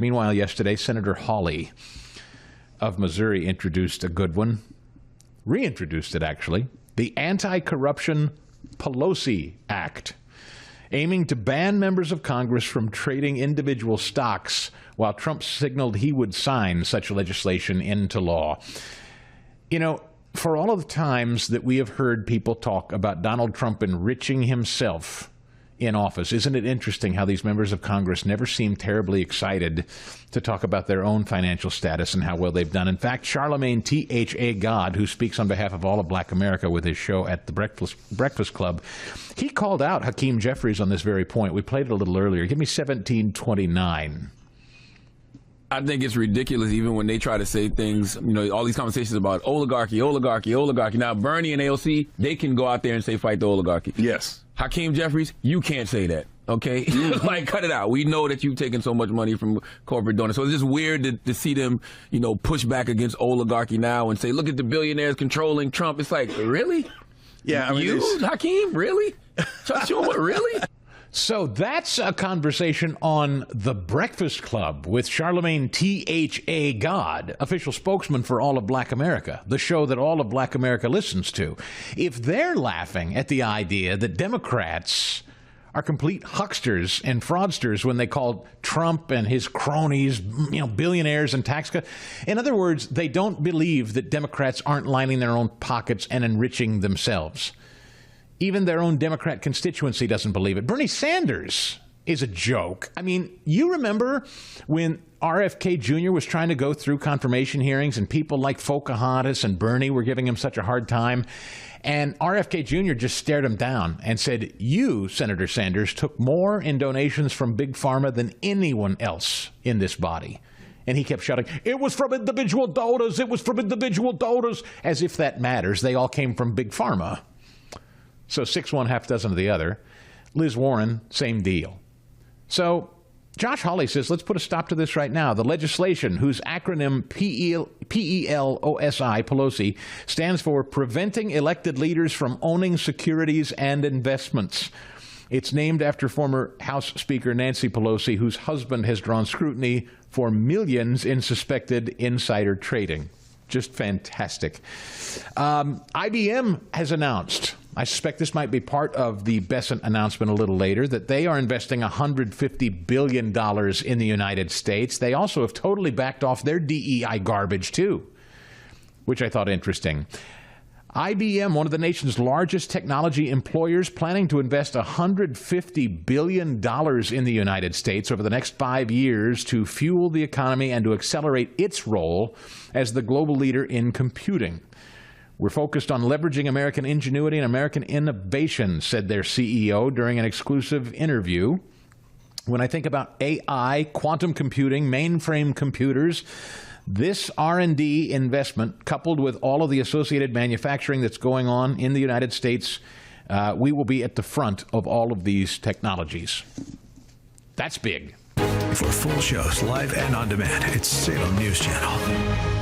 Meanwhile, yesterday, Senator Hawley of Missouri introduced a good one, reintroduced it actually, the Anti-Corruption PELOSI Act, aiming to ban members of Congress from trading individual stocks while Trump signaled he would sign such legislation into law. You know, for all of the times that we have heard people talk about Donald Trump enriching himself in office, isn't it interesting how these members of Congress never seem terribly excited to talk about their own financial status and how well they've done? In fact, Charlemagne T.H.A. God, who speaks on behalf of all of Black America with his show at the Breakfast Club, he called out Hakeem Jeffries on this very point. We played it a little earlier. Give me 1729. I think it's ridiculous even when they try to say things, you know, all these conversations about oligarchy. Now, Bernie and AOC, they can go out there and say fight the oligarchy. Yes. Hakeem Jeffries, you can't say that, okay? Like, cut it out. We know that you've taken so much money from corporate donors. So it's just weird to see them, you know, push back against oligarchy now and say, look at the billionaires controlling Trump. It's like, really? Yeah, I mean, you, Hakeem, really? Chuck Schumer, really? So that's a conversation on The Breakfast Club with Charlemagne T.H.A. God, official spokesman for all of Black America, the show that all of Black America listens to. If they're laughing at the idea that Democrats are complete hucksters and fraudsters when they call Trump and his cronies, you know, billionaires and tax cuts. In other words, they don't believe that Democrats aren't lining their own pockets and enriching themselves. Even their own Democrat constituency doesn't believe it. Bernie Sanders is a joke. I mean, you remember when RFK Jr. was trying to go through confirmation hearings and people like Pocahontas and Bernie were giving him such a hard time, and RFK Jr. just stared him down and said, you, Senator Sanders, took more in donations from Big Pharma than anyone else in this body. And he kept shouting, it was from individual donors, it was from individual donors, as if that matters. They all came from Big Pharma. So 6 one, half dozen of the other. Liz Warren, same deal. So Josh Hawley says, let's put a stop to this right now. The legislation, whose acronym P-E-L-O-S-I, Pelosi, stands for Preventing Elected Leaders from Owning Securities and Investments. It's named after former House Speaker Nancy Pelosi, whose husband has drawn scrutiny for millions in suspected insider trading. Just fantastic. IBM has announced, I suspect this might be part of the Bessent announcement a little later, that they are investing $150 billion in the United States. They also have totally backed off their DEI garbage, too, which I thought interesting. IBM, one of the nation's largest technology employers, planning to invest $150 billion in the United States over the next 5 years to fuel the economy and to accelerate its role as the global leader in computing. We're focused on leveraging American ingenuity and American innovation, said their CEO during an exclusive interview. When I think about AI, quantum computing, mainframe computers, this R&D investment, coupled with all of the associated manufacturing that's going on in the United States, we will be at the front of all of these technologies. That's big. For full shows, live and on demand, it's Salem News Channel.